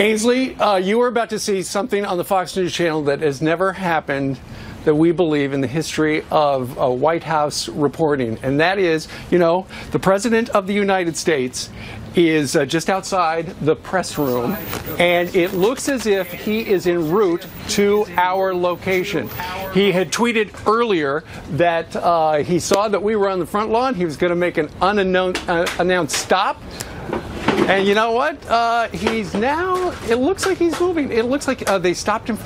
Ainsley, you are about to see something on the Fox News channel that has never happened, that we believe, in the history of White House reporting. And that is, you know, the President of the United States is just outside the press room, and it looks as if he is en route to our location. He had tweeted earlier that he saw that we were on the front lawn. He was going to make an unannounced stop. And you know what? He's now, it looks like he's moving. It looks like they stopped him.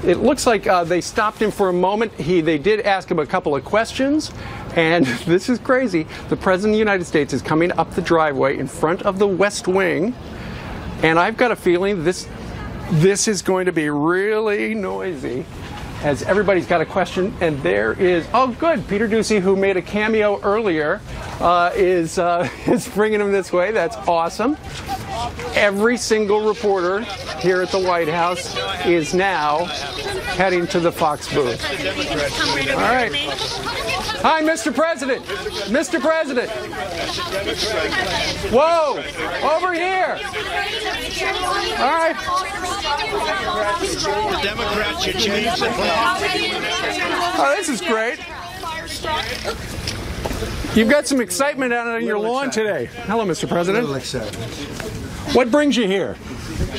It looks like they stopped him for a moment. They did ask him a couple of questions. And this is crazy. The President of the United States is coming up the driveway in front of the West Wing. And I've got a feeling this is going to be really noisy, as everybody's got a question. And there is, oh good, Peter Doocey, who made a cameo earlier, is bringing him this way. That's awesome. Every single reporter here at the White House is now heading to the Fox booth. All right. Hi, Mr. President. Mr. President. Whoa, over here. All right. The Democrats, you changed the Oh, this is great. You've got some excitement out on your lawn today. Hello, Mr. President. A little excited. What brings you here?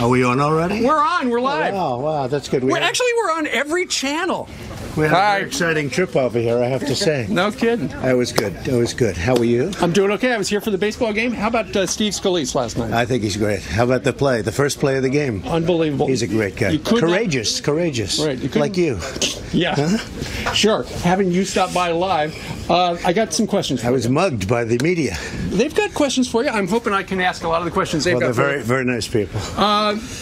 Are we on already? We're on. We're live. Oh, wow, that's good. We're on every channel. We had a very exciting trip over here, I have to say. No kidding. That was good. It was good. How are you? I'm doing okay. I was here for the baseball game. How about Steve Scalise last night? I think he's great. How about the play? The first play of the game? Unbelievable. He's a great guy. Courageous. Right. Like you. Yeah. Huh? Sure. Having you stop by live, I got some questions for you. I was mugged by the media. They've got questions for you. I'm hoping I can ask a lot of the questions they've got. They're very, very nice people.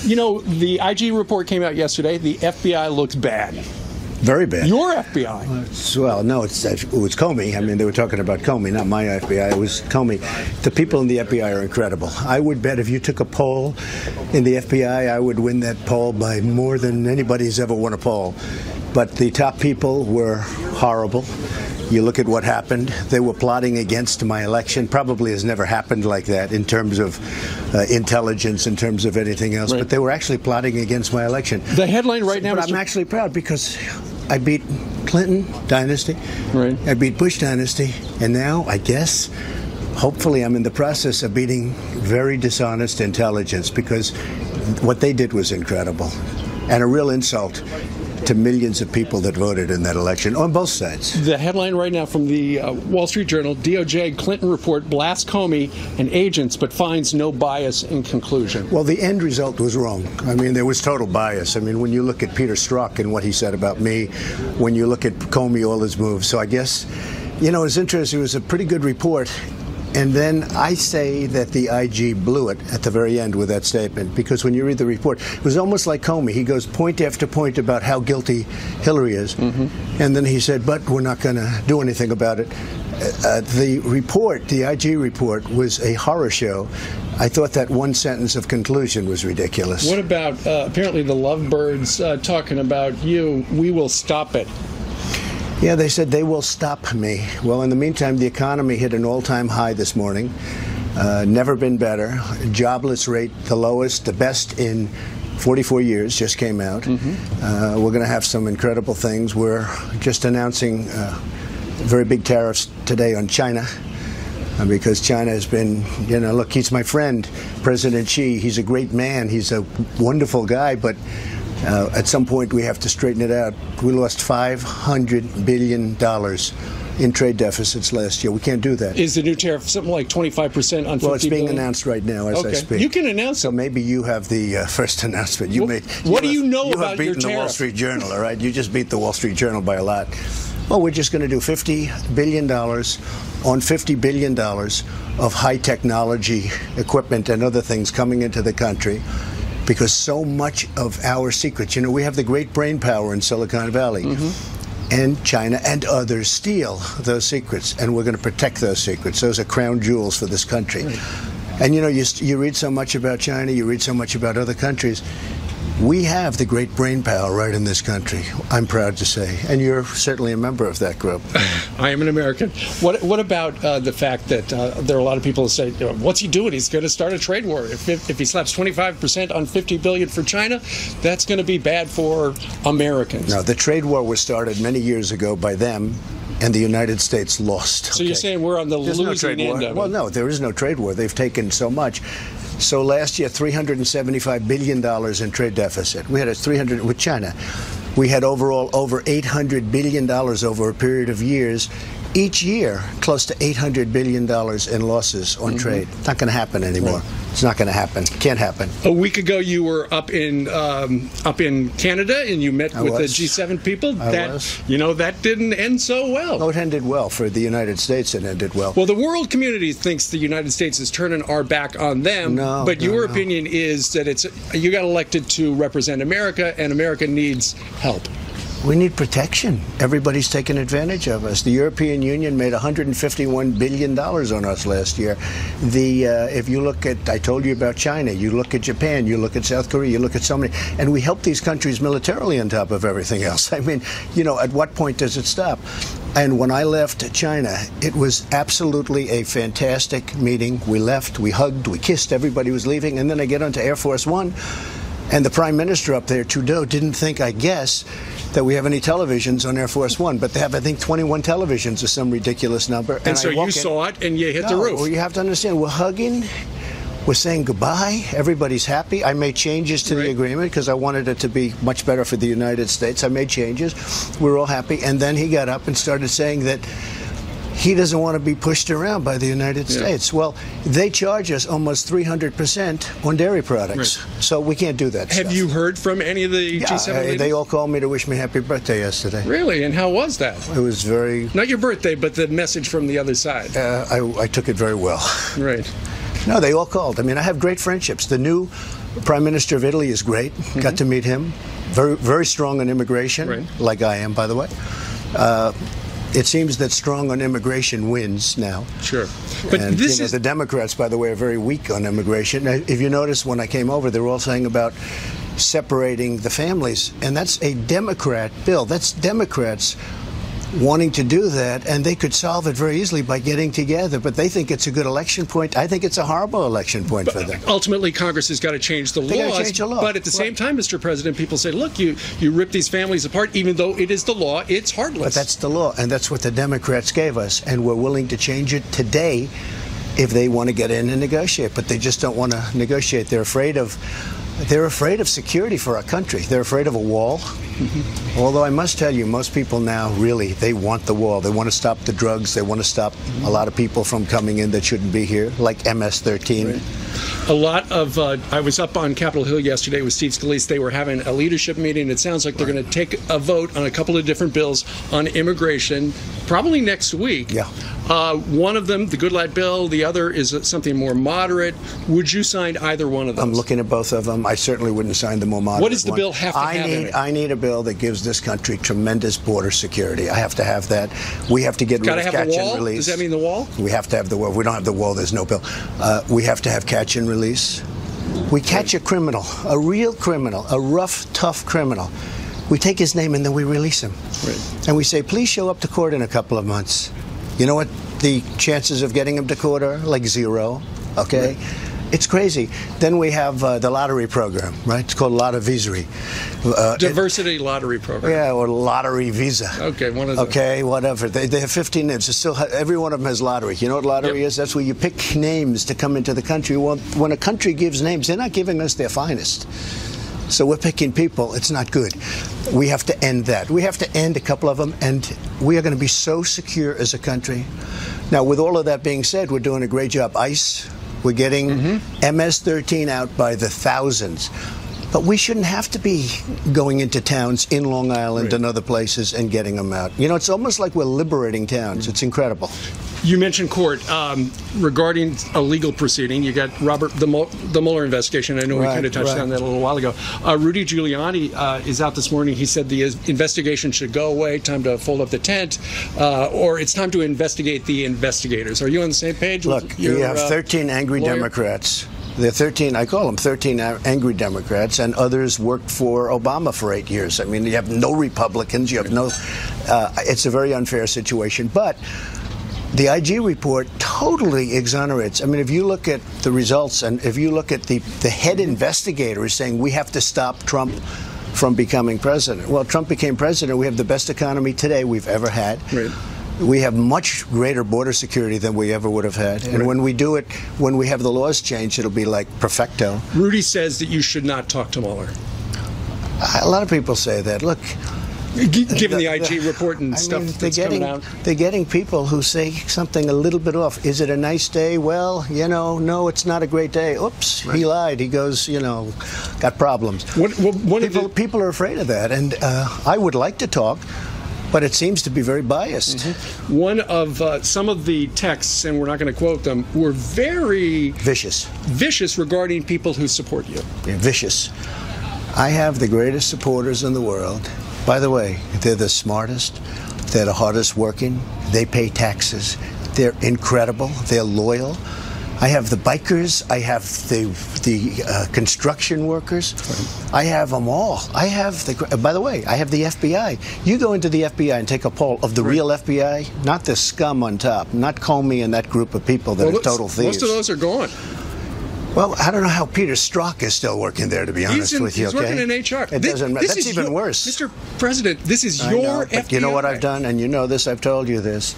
You know, the IG report came out yesterday. The FBI looks bad. Very bad. Your FBI? Well, no, it was Comey. I mean, they were talking about Comey, not my FBI. It was Comey. The people in the FBI are incredible. I would bet if you took a poll in the FBI, I would win that poll by more than anybody's ever won a poll. But the top people were horrible. You look at what happened. They were plotting against my election. Probably has never happened like that in terms of intelligence, in terms of anything else. Right. But they were actually plotting against my election. The headline right now, but I'm actually proud because I beat Clinton dynasty. Right. I beat Bush dynasty. And now, I guess, hopefully I'm in the process of beating very dishonest intelligence, because what they did was incredible and a real insult to millions of people that voted in that election on both sides. The headline right now from the Wall Street Journal: DOJ Clinton report blasts Comey and agents but finds no bias in conclusion. Well, the end result was wrong. I mean, there was total bias. I mean, when you look at Peter Strzok and what he said about me, when you look at Comey, all his moves. So I guess, you know, it's interesting. It was a pretty good report. And then I say that the IG blew it at the very end with that statement, because when you read the report, it was almost like Comey. He goes point after point about how guilty Hillary is. Mm-hmm. And then he said, but we're not going to do anything about it. The report, the IG report, was a horror show. I thought that one sentence of conclusion was ridiculous. What about apparently the lovebirds talking about you? We will stop it. Yeah, they said they will stop me. Well, in the meantime, the economy hit an all-time high this morning. Never been better. Jobless rate, the lowest, the best in 44 years, just came out. Mm-hmm. We're going to have some incredible things. We're just announcing very big tariffs today on China. Because China has been, you know, look, he's my friend, President Xi. He's a great man. He's a wonderful guy, but at some point we have to straighten it out. We lost $500 billion in trade deficits last year. We can't do that. Is the new tariff something like 25% on $50 Well, it's being billion? announced right now as I speak. You can announce it. So maybe you have the first announcement. What do you know about your tariff? You have beaten the Wall Street Journal, all right? You just beat the Wall Street Journal by a lot. Well, we're just going to do $50 billion on $50 billion of high technology equipment and other things coming into the country. Because so much of our secrets, you know, we have the great brain power in Silicon Valley, mm-hmm. and China and others steal those secrets, and we're going to protect those secrets. Those are crown jewels for this country. Right. And, you know, you read so much about China, you read so much about other countries. We have the great brain power right in this country, I'm proud to say. And you're certainly a member of that group. I am an American. What about the fact that there are a lot of people who say, what's he doing? He's going to start a trade war. If he slaps 25% on $50 billion for China, that's going to be bad for Americans. No, the trade war was started many years ago by them, and the United States lost. So you're saying we're on the losing end of it? Well, no, there is no trade war. They've taken so much. So last year, $375 billion in trade deficit. We had a 300 with China. We had overall over $800 billion over a period of years. Each year, close to $800 billion in losses on trade. It's not going to happen anymore. Right. It's not going to happen. Can't happen. A week ago, you were up in Canada, and you met with the G7 people. That didn't end so well. No, it ended well for the United States. It ended well. Well, the world community thinks the United States is turning our back on them. But your opinion is that you got elected to represent America, and America needs help. We need protection. Everybody's taking advantage of us. The European Union made $151 billion on us last year. If you look at, I told you about China, you look at Japan, you look at South Korea, you look at so many, and we help these countries militarily on top of everything else. I mean, at what point does it stop? And when I left China, it was absolutely a fantastic meeting. We left, we hugged, we kissed, everybody was leaving, and then I get onto Air Force One, and the Prime Minister up there, Trudeau, didn't think, I guess, that we have any televisions on Air Force One, but they have, I think, 21 televisions or some ridiculous number. And so you saw it and you hit the roof. Well, you have to understand, we're hugging, we're saying goodbye, everybody's happy. I made changes to the agreement because I wanted it to be much better for the United States. I made changes. We're all happy. And then he got up and started saying that he doesn't want to be pushed around by the United States. Well, they charge us almost 300% on dairy products. Right. So we can't do that Have you heard from any of the G7 leaders? They all called me to wish me happy birthday yesterday. Really? And how was that? It was very... Not your birthday, but the message from the other side. I took it very well. Right. No, they all called. I mean, I have great friendships. The new Prime Minister of Italy is great. Got to meet him. Very, very strong on immigration, like I am, by the way. It seems that strong on immigration wins now. Sure. But and, the Democrats, by the way, are very weak on immigration. If you notice, when I came over, they were all saying about separating the families. And that's a Democrat bill. That's Democrats wanting to do that, and they could solve it very easily by getting together. But they think it's a good election point. I think it's a horrible election point for them. Ultimately, Congress has got to change the laws. Change the law. But at the same time, Mr. President, people say, look, you rip these families apart, even though it is the law, it's heartless. But that's the law, and that's what the Democrats gave us, and we're willing to change it today if they want to get in and negotiate. But they just don't want to negotiate. They're afraid of security for our country. They're afraid of a wall. Although I must tell you, most people now really, they want the wall. They want to stop the drugs. They want to stop a lot of people from coming in that shouldn't be here, like MS-13. Right. A lot of, I was up on Capitol Hill yesterday with Steve Scalise. They were having a leadership meeting. It sounds like they're going to take a vote on a couple of different bills on immigration, probably next week. Yeah. One of them, the Goodlatte bill, the other is something more moderate. Would you sign either one of those? I'm looking at both of them. I certainly wouldn't sign the more moderate What does the bill have to have in it? I need a bill that gives this country tremendous border security. I have to have that. We have to get rid of catch and release. Does that mean the wall? We have to have the wall. If we don't have the wall, there's no bill. We have to have catch and release. We catch a criminal, a real criminal, a rough, tough criminal. We take his name and then we release him. Right. And we say, please show up to court in a couple of months. You know what the chances of getting him to court are? Like 0. Okay? Right. It's crazy. Then we have the lottery program, right? It's called Lottevisery. Diversity lottery program. Yeah, or lottery visa. Okay, one of those. Okay, whatever. They have 15 names. Every one of them has lottery. You know what lottery is? That's where you pick names to come into the country. Well, when a country gives names, they're not giving us their finest. So we're picking people. It's not good. We have to end that. We have to end a couple of them, and we are going to be so secure as a country. Now, with all of that being said, we're doing a great job. ICE, we're getting MS-13 out by the thousands. But we shouldn't have to be going into towns in Long Island and other places and getting them out. You know, it's almost like we're liberating towns. It's incredible. You mentioned court. Regarding a legal proceeding, you got the Mueller investigation. I know we kind of touched on that a little while ago. Rudy Giuliani is out this morning. He said the investigation should go away, time to fold up the tent, or it's time to investigate the investigators. Are you on the same page? Look, you have 13 angry Democrats There are 13, I call them 13 angry Democrats, and others worked for Obama for 8 years. I mean, you have no Republicans, you have no, it's a very unfair situation. But the IG report totally exonerates. I mean, if you look at the results and if you look at the head investigator is saying we have to stop Trump from becoming president. Well, Trump became president. We have the best economy today we've ever had. Right. We have much greater border security than we ever would have had. And when we do it, when we have the laws changed, it'll be like perfecto. Rudy says that you should not talk to Mueller. A lot of people say that. Look, given the IG report and stuff that's coming out. They're getting people who say something a little bit off. Is it a nice day? Well, you know, no, it's not a great day. Oops, right. He lied. He goes, you know, got problems. People are afraid of that. And I would like to talk, but it seems to be very biased. Mm-hmm. One of some of the texts, and we're not going to quote them, were very vicious regarding people who support you. Yeah, vicious. I have the greatest supporters in the world. By the way, they're the smartest, they're the hardest working, they pay taxes, they're incredible, they're loyal. I have the bikers, I have the construction workers, I have them all. I have the, by the way, I have the FBI. You go into the FBI and take a poll of the real FBI, not the scum on top, not Comey and that group of people that are total thieves. Most of those are gone. Well, I don't know how Peter Strzok is still working there, to be honest with you. He's working in HR. It doesn't matter. That's even worse. Mr. President, this is your FBI. But you know what I've done, and you know this, I've told you this.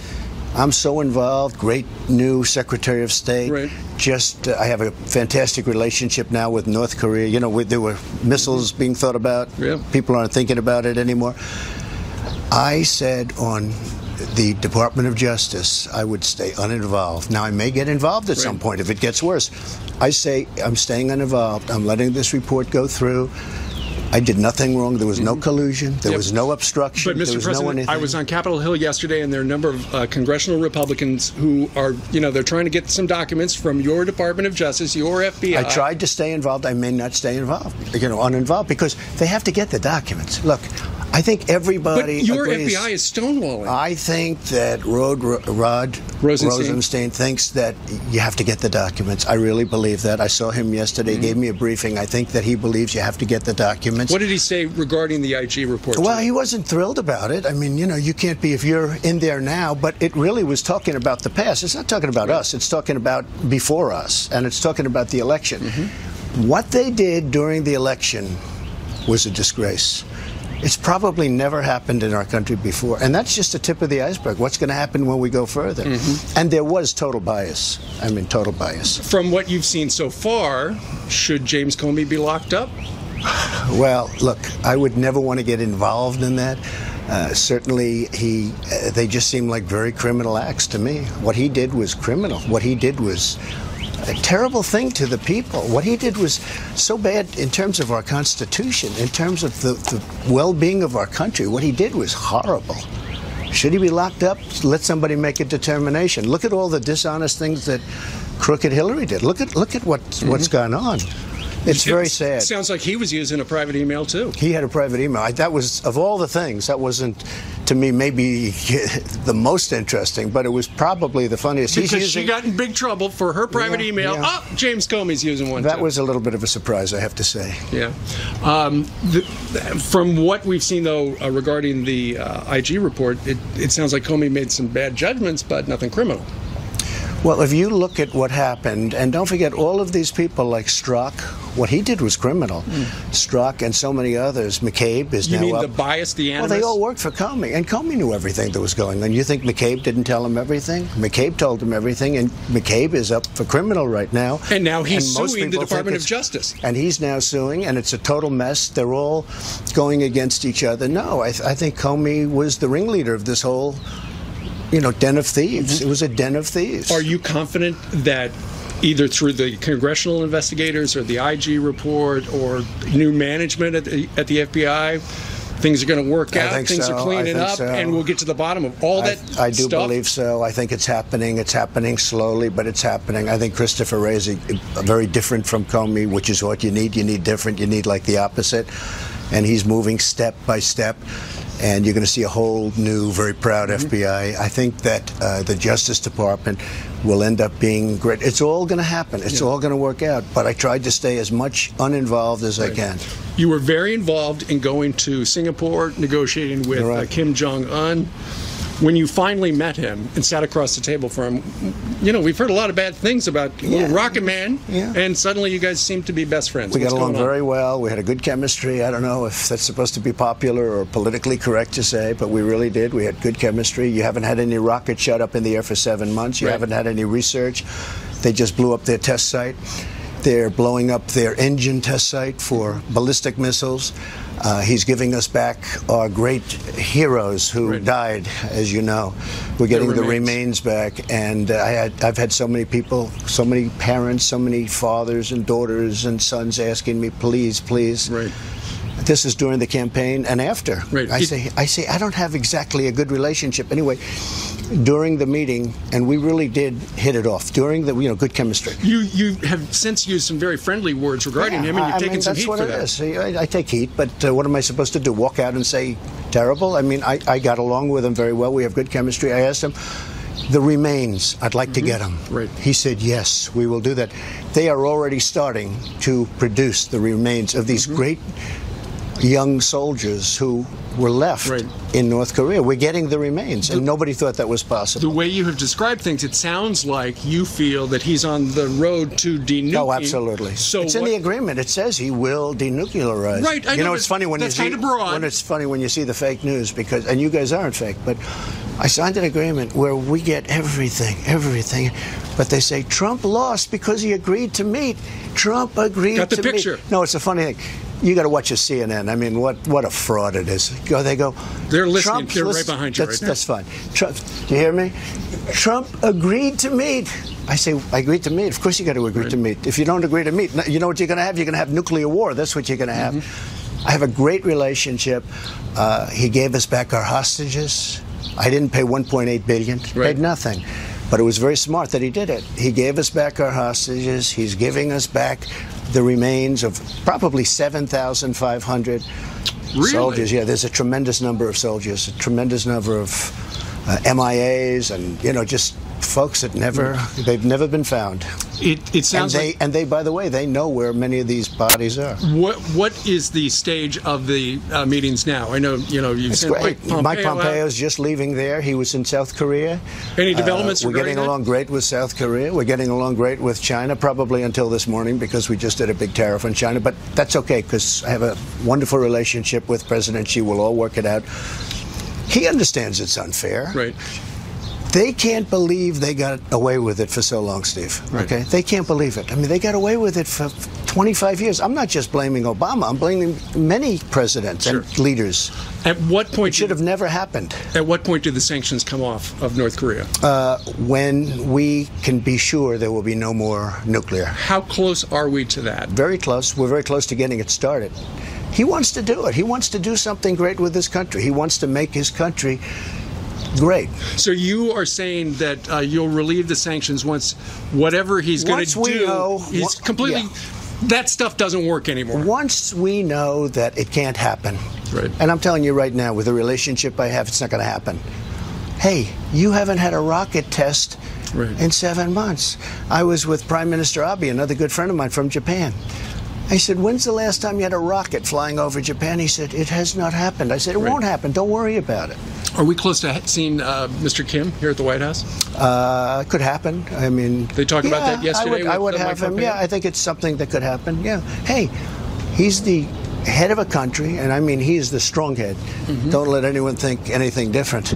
I'm so involved. Great new Secretary of State. Right. Just, I have a fantastic relationship now with North Korea. You know, there were missiles being thought about. Yeah. People aren't thinking about it anymore. I said on the Department of Justice, I would stay uninvolved. Now, I may get involved at some point if it gets worse. I say I'm staying uninvolved. I'm letting this report go through. I did nothing wrong. There was no collusion. There was no obstruction. But, Mr. President, I was on Capitol Hill yesterday, and there are a number of congressional Republicans who are, you know, they're trying to get some documents from your Department of Justice, your FBI. I tried to stay involved. I may not stay involved, you know, uninvolved, because they have to get the documents. Look, I think everybody But your agrees. FBI is stonewalling. I think that Rod Rosenstein thinks that you have to get the documents. I really believe that. I saw him yesterday. He gave me a briefing. I think that he believes you have to get the documents. What did he say regarding the IG report? Well, he wasn't thrilled about it. I mean, you know, you can't be if you're in there now, but it really was talking about the past. It's not talking about us. It's talking about before us, and it's talking about the election. What they did during the election was a disgrace. It's probably never happened in our country before. And that's just the tip of the iceberg. What's going to happen when we go further? And there was total bias. I mean, total bias. From what you've seen so far, should James Comey be locked up? Well, look, I would never want to get involved in that. Certainly, they just seem like very criminal acts to me. What he did was criminal. What he did was a terrible thing to the people. What he did was so bad in terms of our Constitution, in terms of the well-being of our country. What he did was horrible. Should he be locked up? Let somebody make a determination. Look at all the dishonest things that crooked Hillary did. Look at what's gone on. It's very sad. Sounds like he was using a private email, too. He had a private email. That was, of all the things, that wasn't, to me, maybe the most interesting, but it was probably the funniest. Because she got in big trouble for her private email. Yeah. Oh, James Comey's using one, That was a little bit of a surprise, I have to say. Yeah. From what we've seen, though, regarding the IG report, it sounds like Comey made some bad judgments, but nothing criminal. Well, if you look at what happened, and don't forget all of these people like Strzok, what he did was criminal. Strzok and so many others. McCabe is now up. You mean the bias, the animus? Well, they all worked for Comey, and Comey knew everything that was going on. You think McCabe didn't tell him everything? McCabe told him everything, and McCabe is up for criminal right now. And now he's suing the Department of Justice. And he's now suing, and it's a total mess. They're all going against each other. No, I think Comey was the ringleader of this whole, you know, den of thieves. It was a den of thieves. Are you confident that either through the congressional investigators or the IG report or new management at the FBI, things are going to work out, things are cleaning up, and we'll get to the bottom of all that stuff? I do believe so. I think it's happening. It's happening slowly, but it's happening. I think Christopher Wray is very different from Comey, which is what you need. You need different. You need like the opposite. And he's moving step by step. And you're going to see a whole new, very proud FBI. I think that the Justice Department will end up being great. It's all going to happen. It's all going to work out. But I tried to stay as much uninvolved as I can. You were very involved in going to Singapore, negotiating with Kim Jong-un. When you finally met him and sat across the table from him, you know, we've heard a lot of bad things about little Rocket Man, and suddenly you guys seem to be best friends. We got along very well. We had a good chemistry. I don't know if that's supposed to be popular or politically correct to say, but we really did. We had good chemistry. You haven't had any rockets shot up in the air for 7 months. You haven't had any research. They just blew up their test site. They're blowing up their engine test site for ballistic missiles. He's giving us back our great heroes who died, as you know. We're getting the remains back, and I've had so many people, so many parents, so many fathers and daughters and sons asking me, please, please. This is during the campaign and after. I say I don't have exactly a good relationship. Anyway, during the meeting, and we really did hit it off during the, good chemistry. You have since used some very friendly words regarding him, and you've taken some heat for that. That's what it is. I take heat, but what am I supposed to do? Walk out and say terrible? I mean, I got along with him very well. We have good chemistry. I asked him, the remains, I'd like to get them. He said, yes, we will do that. They are already starting to produce the remains of these great young soldiers who were left in North Korea. We're getting the remains, and nobody thought that was possible. The way you have described things, it sounds like you feel that he's on the road to denuclearizing. Oh, absolutely. So it's in the agreement. It says he will denuclearize. I know, it's funny when you see it's funny when you see the fake news, because, and you guys aren't fake, but I signed an agreement where we get everything. But they say Trump lost because he agreed to meet. Trump agreed to meet. Got the picture. No, it's a funny thing. You got to watch your CNN. I mean, what a fraud it is. They go. They're listening. They're right behind you. That's fine. Trump, do you hear me? Trump agreed to meet. I say, I agreed to meet. Of course, you got to agree to meet. If you don't agree to meet, you know what you're going to have? You're going to have nuclear war. That's what you're going to have. I have a great relationship. He gave us back our hostages. I didn't pay $1.8 billion. Paid nothing. But it was very smart that he did it. He gave us back our hostages. He's giving us back the remains of probably 7,500 soldiers. Yeah, there's a tremendous number of soldiers, a tremendous number of MIAs, and just folks that they've never been found. It sounds and they, by the way, they know where many of these bodies are. What is the stage of the meetings now? I know you've sent Mike Pompeo's just leaving there. He was in South Korea. Any developments? We're getting along great with South Korea. We're getting along great with China, probably until this morning, because we just did a big tariff on China. But that's okay, because I have a wonderful relationship with President Xi. We'll all work it out. He understands it's unfair. They can't believe they got away with it for so long, Steve. Okay? They can't believe it. I mean, they got away with it for 25 years. I'm not just blaming Obama. I'm blaming many presidents and leaders. At what point... It should have never happened. At what point do the sanctions come off of North Korea? When we can be sure there will be no more nuclear. How close are we to that? Very close. We're very close to getting it started. He wants to do it. He wants to do something great with this country. He wants to make his country great. So you are saying that you'll relieve the sanctions once whatever he's going to do, he's completely... That stuff doesn't work anymore. Once we know that it can't happen, and I'm telling you right now, with the relationship I have, it's not going to happen. Hey, you haven't had a rocket test in 7 months. I was with Prime Minister Abe, another good friend of mine from Japan. I said, when's the last time you had a rocket flying over Japan? He said, it has not happened. I said, it won't happen. Don't worry about it. Are we close to seeing Mr. Kim here at the White House? Could happen. I mean... They talked about that yesterday? I would have him. Yeah, I think it's something that could happen. Yeah. Hey, he's the head of a country, and I mean, he is the strong head. Don't let anyone think anything different.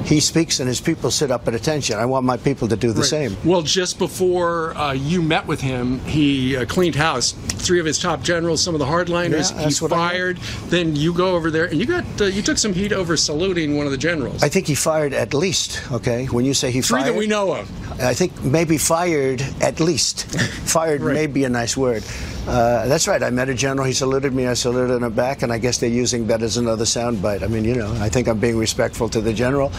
He speaks and his people sit up at attention. I want my people to do the same. Well, just before you met with him, he cleaned house. 3 of his top generals, some of the hardliners, he fired. Then you go over there, and you took some heat over saluting one of the generals. I think he fired at least, okay? When you say he 3 fired... that we know of. I think maybe fired at least. Fired may be a nice word. That's right. I met a general. He saluted me. I saluted him back, and I guess they're using that as another soundbite. I mean, I think I'm being respectful to the general.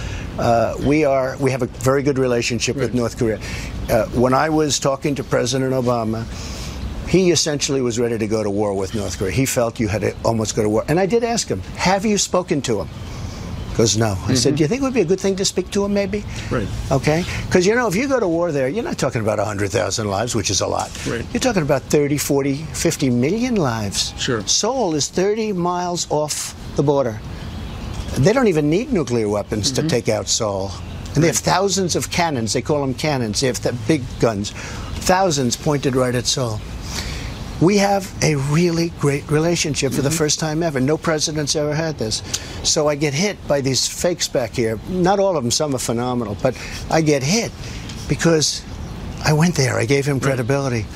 We have a very good relationship with North Korea. When I was talking to President Obama, he essentially was ready to go to war with North Korea. He felt you had to almost go to war. And I did ask him, have you spoken to him? goes, no. I said, do you think it would be a good thing to speak to him, maybe? Right. Okay? Because, if you go to war there, you're not talking about 100,000 lives, which is a lot. Right. You're talking about 30, 40, 50 million lives. Sure. Seoul is 30 miles off the border. They don't even need nuclear weapons to take out Seoul. And they have thousands of cannons. They call them cannons. They have the big guns. Thousands pointed right at Seoul. We have a really great relationship for the first time ever. No president's ever had this. So I get hit by these fakes back here. Not all of them, some are phenomenal, but I get hit because I went there. I gave him credibility.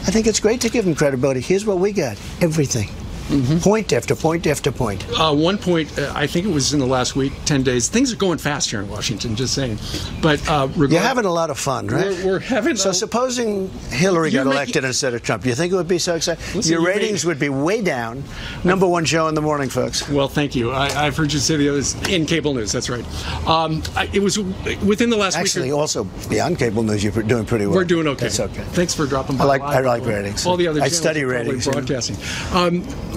I think it's great to give him credibility. Here's what we got. Everything. Point after point after point. One point, I think it was in the last week, 10 days. Things are going fast here in Washington, just saying. But you're having a lot of fun, right? We're having. So supposing Hillary got elected instead of Trump, do you think it would be so exciting? Your ratings would be way down. Number one show in the morning, folks. Well, thank you. I've heard you say the others in cable news. That's right. It was within the last week. Actually, also beyond cable news, you're doing pretty well. We're doing okay. It's okay. Thanks for dropping by. I like ratings. All the other I channels study are probably ratings. Broadcasting.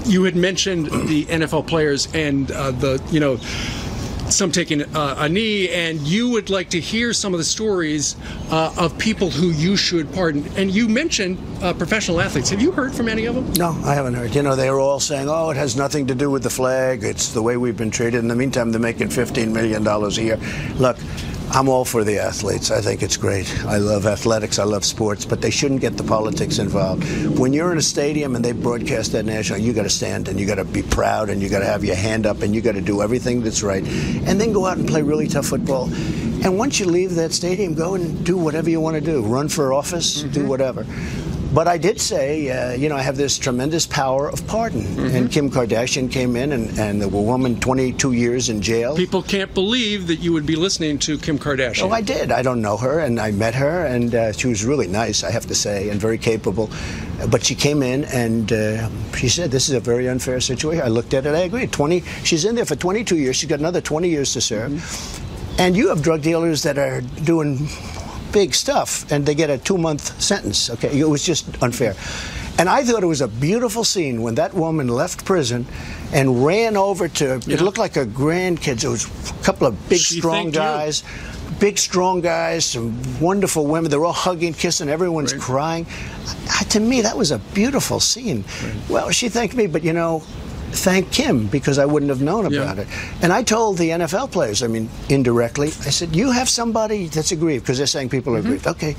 You had mentioned the NFL players and some taking a knee, and you would like to hear some of the stories of people who you should pardon. And you mentioned professional athletes. Have you heard from any of them? No, I haven't heard. They were all saying, oh, it has nothing to do with the flag. It's the way we've been treated. In the meantime, they're making $15 million a year. Look, I'm all for the athletes. I think it's great. I love athletics. I love sports, but they shouldn't get the politics involved. When you're in a stadium and they broadcast that national, you got to stand and you got to be proud and you got to have your hand up and you got to do everything that's right, and then go out and play really tough football. And once you leave that stadium, go and do whatever you want to do. Run for office, do whatever. But I did say, I have this tremendous power of pardon. And Kim Kardashian came in, and the woman 22 years in jail. People can't believe that you would be listening to Kim Kardashian. Oh, I did. I don't know her, and I met her, and she was really nice, I have to say, and very capable. But she came in, and she said, this is a very unfair situation. I looked at it. I agreed. She's in there for 22 years. She's got another 20 years to serve. And you have drug dealers that are doing big stuff, and they get a 2-month sentence. Okay, it was just unfair. And I thought it was a beautiful scene when that woman left prison and ran over to, it looked like her grandkids. It was a couple of big, strong guys, some wonderful women. They're all hugging, kissing, everyone's crying. To me, that was a beautiful scene. Well, she thanked me, but thank Kim, because I wouldn't have known about it. And I told the NFL players, indirectly, I said, you have somebody that's aggrieved, because they're saying people are aggrieved. Okay,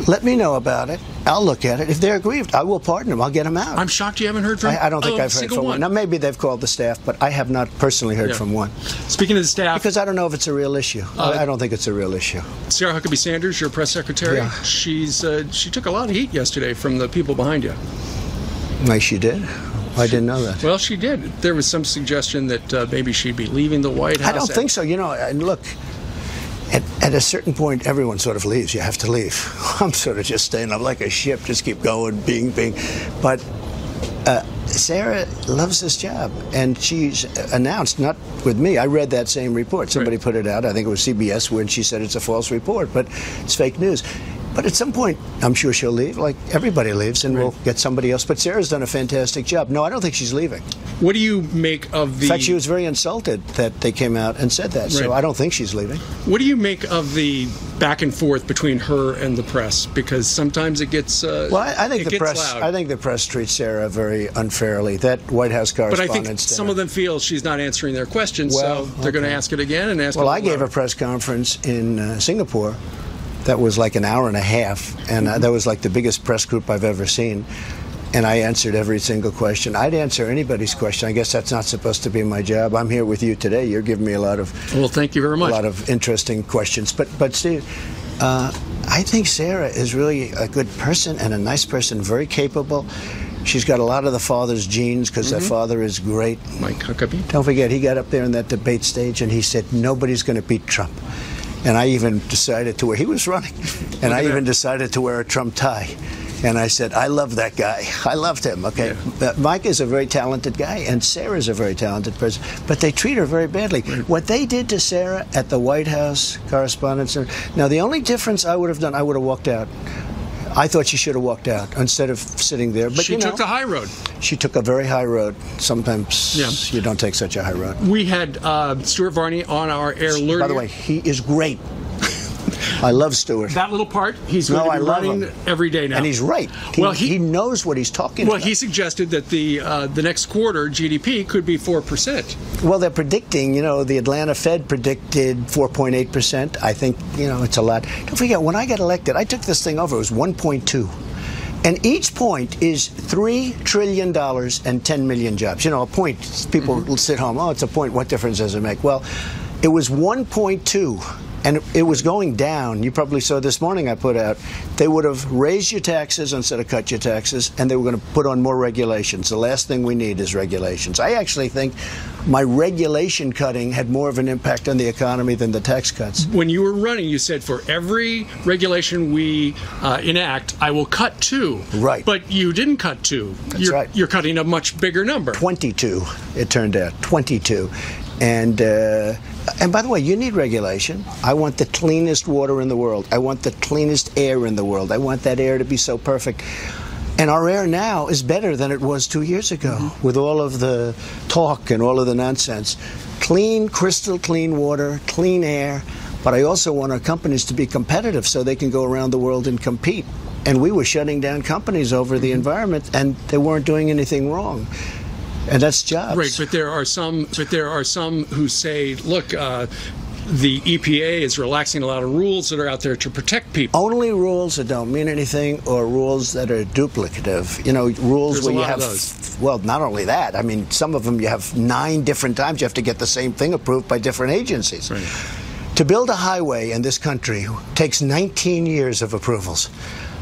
let me know about it. I'll look at it. If they're aggrieved, I will pardon them. I'll get them out. I'm shocked you haven't heard from I don't think I've heard from one. Now, maybe they've called the staff, but I have not personally heard from one. Speaking of the staff... Because I don't know if it's a real issue. I don't think it's a real issue. Sarah Huckabee Sanders, your press secretary, she took a lot of heat yesterday from the people behind you. She did? I didn't know that. Well, she did. There was some suggestion that maybe she'd be leaving the White House. I don't think so. Look, at a certain point, everyone sort of leaves. You have to leave. I'm sort of just staying up like a ship, just keep going, being. But Sarah loves this job, and she's announced, not with me, I read that same report. Somebody put it out. I think it was CBS, when she said it's a false report, but it's fake news. But at some point, I'm sure she'll leave, like everybody leaves, and we'll get somebody else. But Sarah's done a fantastic job. No, I don't think she's leaving. What do you make of the... In fact, she was very insulted that they came out and said that, so I don't think she's leaving. What do you make of the back and forth between her and the press? Because sometimes it gets well, I think the press. Loud. I think the press treats Sarah very unfairly. That White House correspondent. But I think some of them feel she's not answering their questions, so they're going to ask it again and ask. Well, I gave a press conference in Singapore. That was like an hour and a half, and that was like the biggest press group I've ever seen. And I answered every single question. I'd answer anybody's question. I guess that's not supposed to be my job. I'm here with you today. You're giving me a lot of thank you very much. A lot of interesting questions. But Steve, I think Sarah is really a good person and a nice person, very capable. She's got a lot of the father's genes, because that father is great. Mike Huckabee. Don't forget, he got up there in that debate stage and he said nobody's going to beat Trump. And I even decided to wear, he was running, and I even decided to wear a Trump tie. And I said, I love that guy. I loved him, okay? Yeah. Mike is a very talented guy, and Sarah's a very talented person, but they treat her very badly. What they did to Sarah at the White House Correspondents' Center, now the only difference I would have done, I would have walked out. I thought she should have walked out instead of sitting there. But she took the high road. She took a very high road. Sometimes you don't take such a high road. We had Stuart Varney on our air earlier. By the way, he is great. I love Stuart. That little part, he's going to be running every day now. And he's right. He knows what he's talking about. Well, he suggested that the next quarter GDP could be 4%. Well, they're predicting, the Atlanta Fed predicted 4.8%. I think, it's a lot. Don't forget, when I got elected, I took this thing over. It was 1.2. And each point is $3 trillion and 10 million jobs. A point, people will sit home, oh, it's a point, what difference does it make? Well, it was 1.2. And it was going down. You probably saw this morning I put out, they would have raised your taxes instead of cut your taxes, and they were going to put on more regulations. The last thing we need is regulations. I actually think my regulation cutting had more of an impact on the economy than the tax cuts. When you were running, you said for every regulation we enact, I will cut 2. Right. But you didn't cut 2. That's right. You're cutting a much bigger number. 22, it turned out. 22. And by the way, you need regulation. I want the cleanest water in the world. I want the cleanest air in the world. I want that air to be so perfect. And our air now is better than it was 2 years ago with all of the talk and all of the nonsense. Clean, crystal clean water, clean air. But I also want our companies to be competitive so they can go around the world and compete. And we were shutting down companies over the environment, and they weren't doing anything wrong. And that's jobs. Right, but there are some who say, look, the EPA is relaxing a lot of rules that are out there to protect people. Only rules that don't mean anything, or rules that are duplicative. Rules There's where a you lot have. of those. Well, not only that. I mean, some of them you have 9 different times you have to get the same thing approved by different agencies. Right. To build a highway in this country takes 19 years of approvals.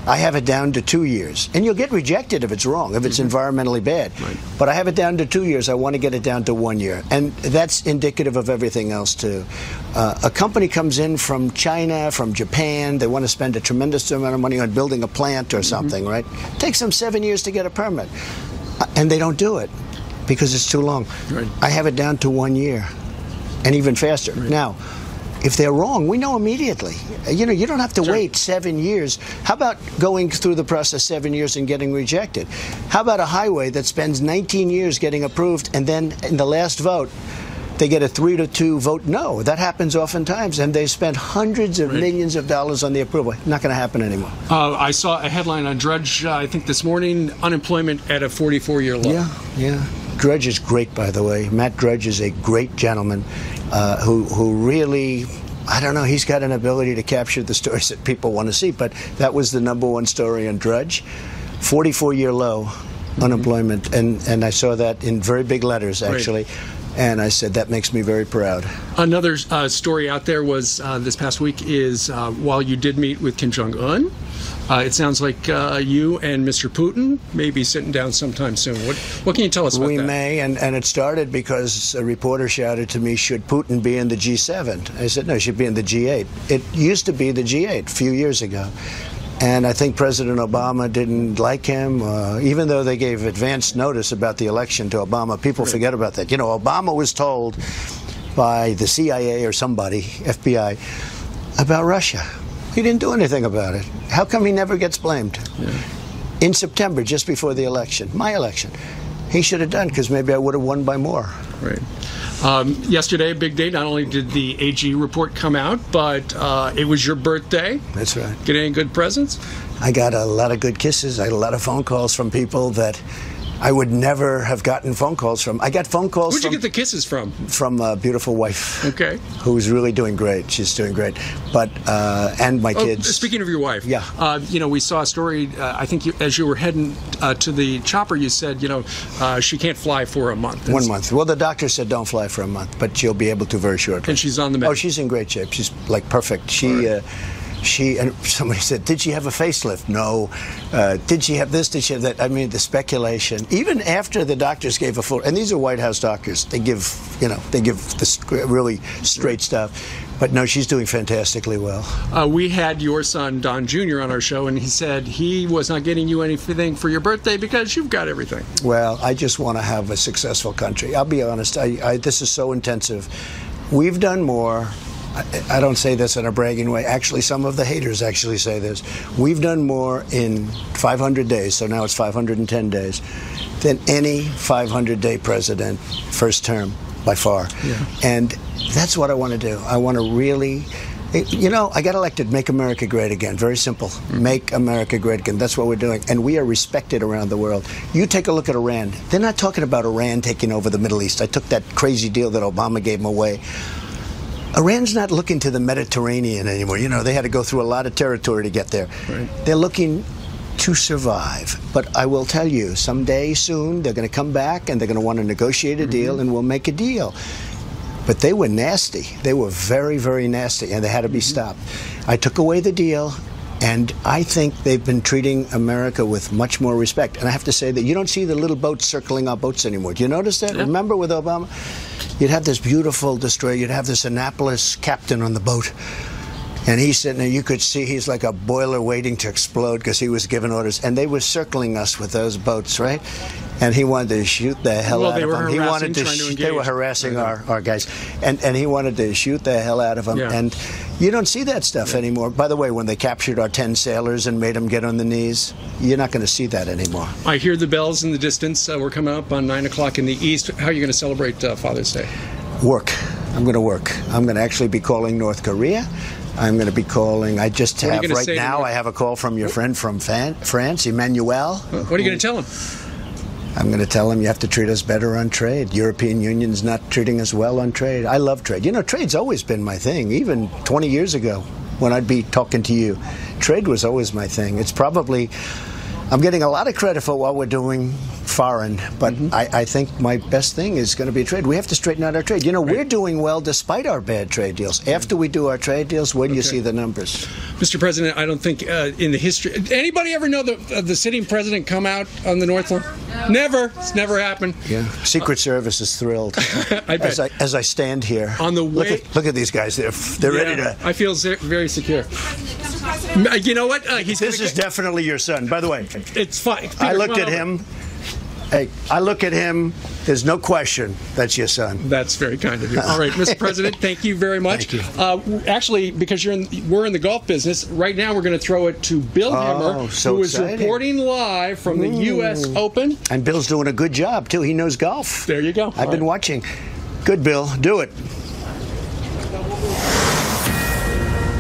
I have it down to 2 years. And you'll get rejected if it's wrong, if it's environmentally bad. Right. But I have it down to 2 years. I want to get it down to 1 year. And that's indicative of everything else, too. A company comes in from China, from Japan. They want to spend a tremendous amount of money on building a plant or something, right? It takes them 7 years to get a permit. And they don't do it because it's too long. Right. I have it down to 1 year and even faster. Right. Now, if they're wrong, we know immediately. You don't have to Sure. wait 7 years. How about going through the process 7 years and getting rejected? How about a highway that spends 19 years getting approved, and then in the last vote, they get a 3-2 vote no? That happens oftentimes, and they spent hundreds of millions of dollars on the approval. Not going to happen anymore. I saw a headline on Drudge, I think this morning, unemployment at a 44-year low. Yeah. Drudge is great, by the way. Matt Drudge is a great gentleman who really, I don't know, he's got an ability to capture the stories that people want to see. But that was the #1 story on Drudge. 44-year low unemployment. And I saw that in very big letters, actually. Right. And I said, that makes me very proud. Another story out there was this past week is while you did meet with Kim Jong-un, it sounds like you and Mr. Putin may be sitting down sometime soon. What can you tell us about that? We may, and it started because a reporter shouted to me, should Putin be in the G7? I said, no, he should be in the G8. It used to be the G8 a few years ago. And I think President Obama didn't like him, even though they gave advance notice about the election to Obama. People forget about that. Obama was told by the CIA or somebody, FBI, about Russia. He didn't do anything about it. How come he never gets blamed? Yeah. In September, just before the election, my election, he should have done, because maybe I would have won by more. Right. Yesterday, a big day. Not only did the AG report come out, but it was your birthday. That's right. Get any good presents? I got a lot of good kisses. I got a lot of phone calls from people that I would never have gotten phone calls from. I got phone calls Who'd you get the kisses from? From a beautiful wife. Okay. Who's really doing great. She's doing great. But, and my kids. Speaking of your wife. Yeah. We saw a story, I think as you were heading to the chopper, you said, she can't fly for a month. 1 month. Well, the doctor said don't fly for a month, but she'll be able to very shortly. And she's on the mend. Oh, she's in great shape. She's like perfect. She and somebody said, did she have a facelift? No. Did she have this? Did she have that? I mean, the speculation. Even after the doctors gave a full, and these are White House doctors. They give, they give the really straight stuff. But no, she's doing fantastically well. We had your son Don Jr. on our show, and he said he was not getting you anything for your birthday because you've got everything. Well, I just want to have a successful country. I'll be honest. This is so intensive. We've done more I don't say this in a bragging way. Actually, some of the haters actually say this. We've done more in 500 days, so now it's 510 days, than any 500-day president, first term, by far. Yeah. And that's what I want to do. I want to really... You know, I got elected, make America great again. Very simple. Make America great again. That's what we're doing. And we are respected around the world. You take a look at Iran. They're not talking about Iran taking over the Middle East. I took that crazy deal that Obama gave them away. Iran's not looking to the Mediterranean anymore. You know, they had to go through a lot of territory to get there. Right. They're looking to survive. But I will tell you, someday soon, they're going to come back and they're going to want to negotiate a deal, and we'll make a deal. But they were nasty. They were very, very nasty, and they had to be stopped. I took away the deal, and I think they've been treating America with much more respect. And I have to say that you don't see the little boats circling our boats anymore. Do you notice that? Yeah. Remember with Obama? You'd have this beautiful destroyer. You'd have this Annapolis captain on the boat. And he's sitting there, you could see he's like a boiler waiting to explode because he was giving orders. And they were circling us with those boats, right? And he wanted to shoot the hell out of them. He wanted to they were harassing our guys. And he wanted to shoot the hell out of them. Yeah. And you don't see that stuff anymore. By the way, when they captured our 10 sailors and made them get on the knees, you're not going to see that anymore. I hear the bells in the distance. We're coming up on 9 o'clock in the east. How are you going to celebrate Father's Day? Work. I'm going to work. I'm going to actually be calling North Korea. I'm going to be calling. I just have right now. I have a call from your friend from France, Emmanuel. What are you going to tell him? I'm going to tell him you have to treat us better on trade. European Union's not treating us well on trade. I love trade. You know, trade's always been my thing. Even 20 years ago, when I'd be talking to you, trade was always my thing. It's probably. I'm getting a lot of credit for what we're doing foreign, but I think my best thing is going to be trade. We have to straighten out our trade. You know, we're doing well despite our bad trade deals. After we do our trade deals, when do you see the numbers? Mr. President, I don't think in the history... Anybody ever know the sitting president come out on the North Lawn? Never. It's never happened. Yeah. Secret Service is thrilled. I bet. As I stand here. On the way... Look at these guys. They're ready to... I feel very secure. You know what? This is definitely your son. By the way, it's fine. Peter, I looked at him. Hey, I look at him. There's no question that's your son. That's very kind of you. All right, Mr. President, thank you very much. Thank you. Actually, because we're in the golf business, right now we're going to throw it to Bill Hemmer, who is reporting live from the U.S. Open. And Bill's doing a good job, too. He knows golf. There you go. I've been watching. Good, Bill. Do it.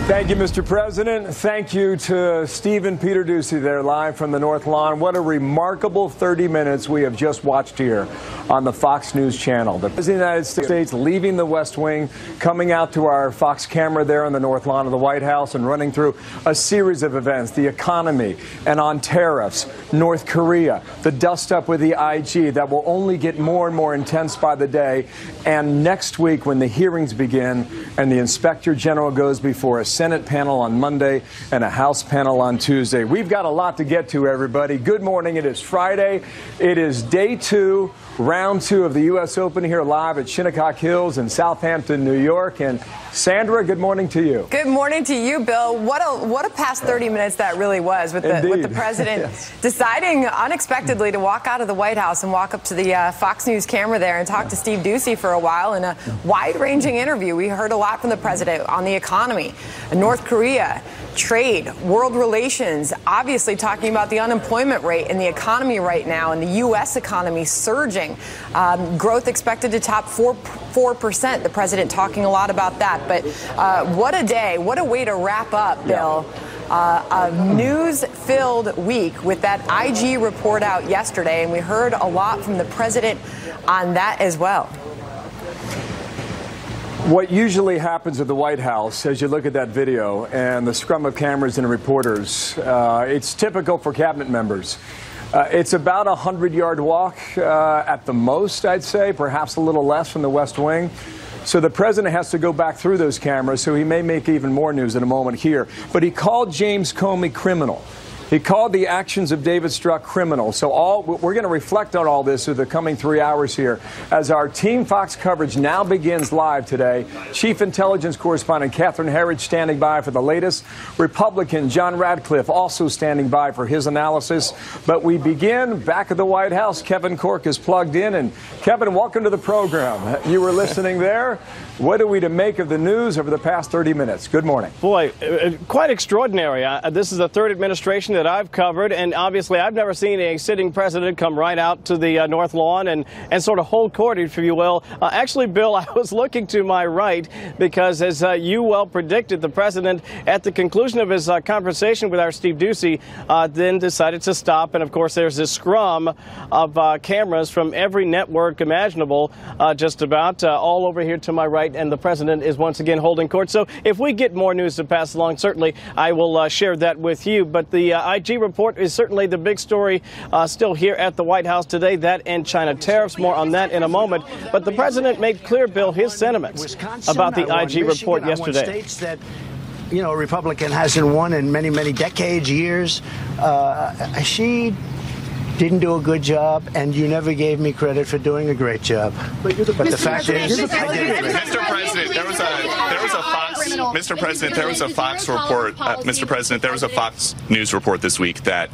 Thank you, Mr. President. Thank you to Steve and Peter Doocey there live from the North Lawn. What a remarkable 30 minutes we have just watched here on the Fox News channel. The President of the United States leaving the West Wing, coming out to our Fox camera there on the North Lawn of the White House and running through a series of events, the economy and on tariffs, North Korea, the dust-up with the IG that will only get more and more intense by the day. And next week when the hearings begin and the Inspector General goes before a Senate panel on Monday and a House panel on Tuesday. We've got a lot to get to, everybody. Good morning. It is Friday. It is day 2, round 2 of the U.S. Open here live at Shinnecock Hills in Southampton, New York. And Sandra, good morning to you. Good morning to you, Bill. What a past 30 minutes that really was with the president deciding unexpectedly to walk out of the White House and walk up to the Fox News camera there and talk to Steve Doocey for a while in a wide-ranging interview. We heard a lot from the president on the economy, North Korea, trade, world relations, obviously talking about the unemployment rate and the economy right now and the U.S. economy surging. Growth expected to top 4%. The president talking a lot about that. But what a day. What a way to wrap up, Bill. A news-filled week with that IG report out yesterday. And we heard a lot from the president on that as well. What usually happens at the White House, as you look at that video and the scrum of cameras and reporters, it's typical for cabinet members. It's about a 100-yard walk at the most, I'd say, perhaps a little less from the West Wing. So the president has to go back through those cameras, so he may make even more news in a moment here. But he called James Comey criminal. He called the actions of David Strzok criminal. So we're going to reflect on all this through the coming 3 hours here as our Team Fox coverage now begins live today. Chief Intelligence Correspondent Catherine Herridge standing by for the latest. Republican John Radcliffe also standing by for his analysis. But we begin back at the White House. Kevin Corke is plugged in. And Kevin, welcome to the program. You were listening there. What are we to make of the news over the past 30 minutes? Good morning. Boy, quite extraordinary. This is the third administration that I've covered, and obviously I've never seen a sitting president come right out to the North Lawn and sort of hold court, if you will. Actually, Bill, I was looking to my right because, as you well predicted, the president, at the conclusion of his conversation with our Steve Doocey, then decided to stop. And, of course, there's this scrum of cameras from every network imaginable, just about all over here to my right. And the president is once again holding court. So if we get more news to pass along, certainly I will share that with you. But the IG report is certainly the big story still here at the White House today. That and China tariffs. More on that in a moment. But the president made clear, Bill, his sentiments about the IG report yesterday. States that, you know, a Republican hasn't won in many, many decades, years. She didn't do a good job, and you never gave me credit for doing a great job. But the fact is, I did a great job. Mr. President, there was a Fox. Mr. President, there was a Fox report. Mr. President, there was a Fox News report this week that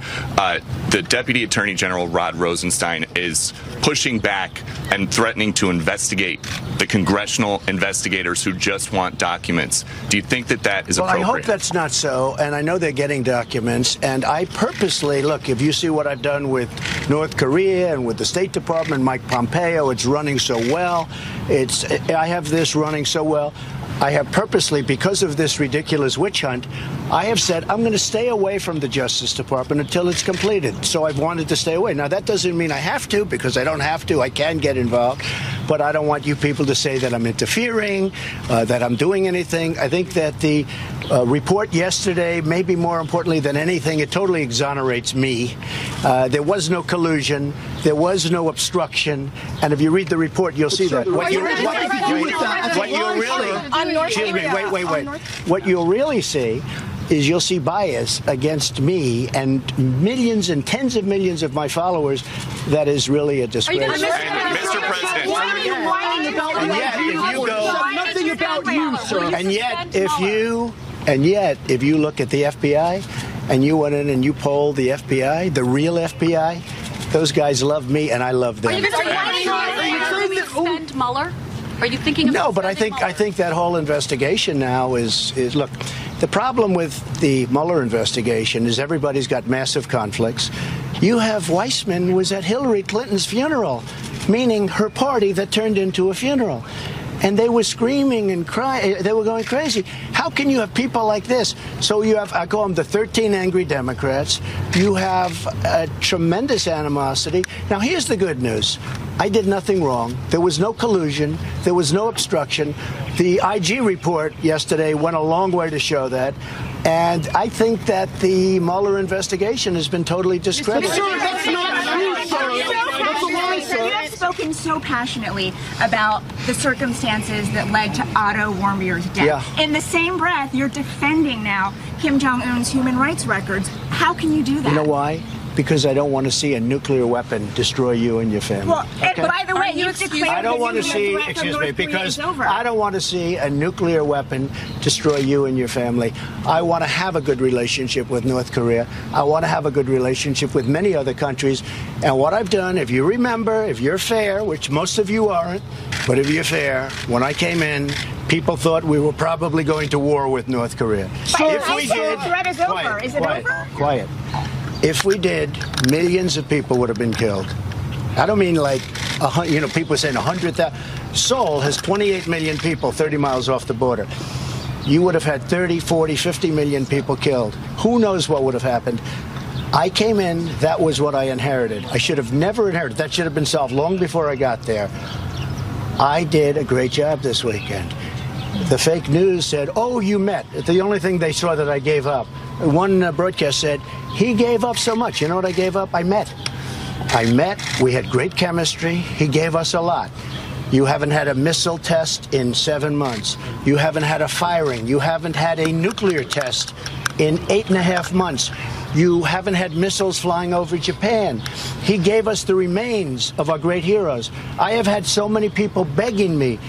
the Deputy Attorney General Rod Rosenstein is pushing back and threatening to investigate the congressional investigators who just want documents. Do you think that that is appropriate? Well, I hope that's not so, and I know they're getting documents, and I purposely, look, if you see what I've done with North Korea and with the State Department, Mike Pompeo, it's running so well. I have this running so well. I have purposely, because of this ridiculous witch hunt, I have said I'm going to stay away from the Justice Department until it's completed. So I've wanted to stay away. Now, that doesn't mean I have to, because I don't have to. I can get involved. But I don't want you people to say that I'm interfering, that I'm doing anything. I think that the report yesterday, maybe more importantly than anything, it totally exonerates me. There was no collusion. There was no obstruction. And if you read the report, you'll see that. What you'll really see is you'll see bias against me and millions and tens of millions of my followers. That is really a disgrace. Mr. President, why are you whining about nothing about you, sir? And yet, if you look at the FBI and you went in and you polled the FBI, the real FBI, those guys love me and I love them. Are you trying to extend Mueller? Are you thinking of No, but I think that whole investigation now is look, the problem with the Mueller investigation is everybody's got massive conflicts. You have Weissman was at Hillary Clinton's funeral, meaning her party that turned into a funeral. And they were screaming and crying. They were going crazy. How can you have people like this? So you have, I call them the 13 angry Democrats. You have a tremendous animosity. Now, here's the good news. I did nothing wrong. There was no collusion. There was no obstruction. The IG report yesterday went a long way to show that. And I think that the Mueller investigation has been totally discredited. Sir, that's not true, sir. That's a lie, sir. You have spoken so passionately about the circumstances that led to Otto Warmbier's death. Yeah. In the same breath, you're defending now Kim Jong-un's human rights records. How can you do that? You know why? Because I don't want to see a nuclear weapon destroy you and your family. Well, okay? By the way, you've declared I don't want to see, excuse me, because I don't want to see a nuclear weapon destroy you and your family. I want to have a good relationship with North Korea. I want to have a good relationship with many other countries. And what I've done, if you remember, if you're fair, which most of you aren't, but if you're fair, when I came in, people thought we were probably going to war with North Korea. If we did, the threat is over. Is it over? Quiet. If we did, millions of people would have been killed. I don't mean like, people saying 100,000. Seoul has 28 million people 30 miles off the border. You would have had 30, 40, 50 million people killed. Who knows what would have happened? I came in, that was what I inherited. I should have never inherited. That should have been solved long before I got there. I did a great job this weekend. The fake news said, oh, you met. The only thing they saw that I gave up. One broadcast said, he gave up so much. You know what I gave up? I met. We had great chemistry. He gave us a lot. You haven't had a missile test in 7 months. You haven't had a firing. You haven't had a nuclear test in 8.5 months. You haven't had missiles flying over Japan. He gave us the remains of our great heroes. I have had so many people begging me,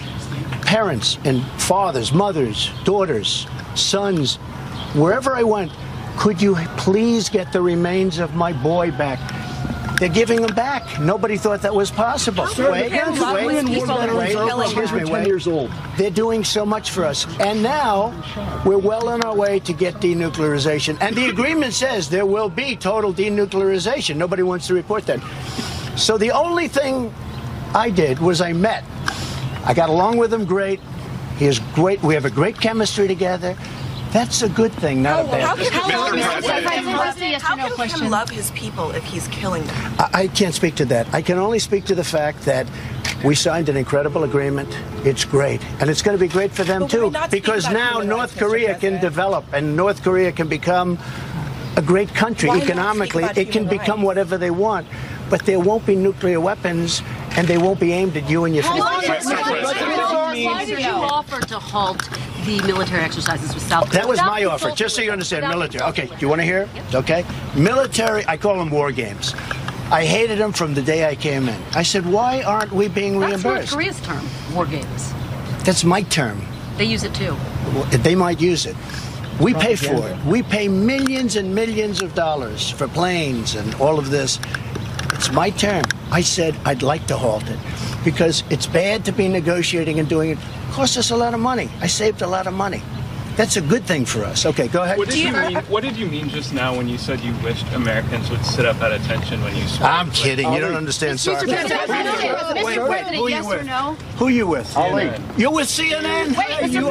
parents and fathers, mothers, daughters, sons, wherever I went, could you please get the remains of my boy back? They're giving them back. Nobody thought that was possible. Wait. 10 years old. They're doing so much for us. And now we're well on our way to get denuclearization. And the agreement says there will be total denuclearization. Nobody wants to report that. So the only thing I did was I met. I got along with him great. He is great. We have a great chemistry together. That's a good thing, not a bad thing. How can Kim love his people if he's killing them? I can't speak to that. I can only speak to the fact that we signed an incredible agreement. It's great. And it's going to be great for them, too, because now North Korea can develop, and North Korea can become a great country economically. It can become whatever they want. But there won't be nuclear weapons, and they won't be aimed at you and your family. Why did you offer to halt the military exercises with South Korea? That was my offer, just so you understand, military. Okay, do you want to hear it? Okay. Military, I call them war games. I hated them from the day I came in. I said, why aren't we being reimbursed? That's North Korea's term, war games. That's my term. They use it too. They might use it. We pay for it. We pay millions and millions of dollars for planes and all of this. It's my term. I said I'd like to halt it because it's bad to be negotiating and doing it. It costs us a lot of money. I saved a lot of money. That's a good thing for us. Okay, go ahead. What did you mean just now when you said you wished Americans would sit up at attention when you spoke? I'm kidding. You don't understand. Sorry. Wait, yes or no? Who are you with? You're with CNN? Mr.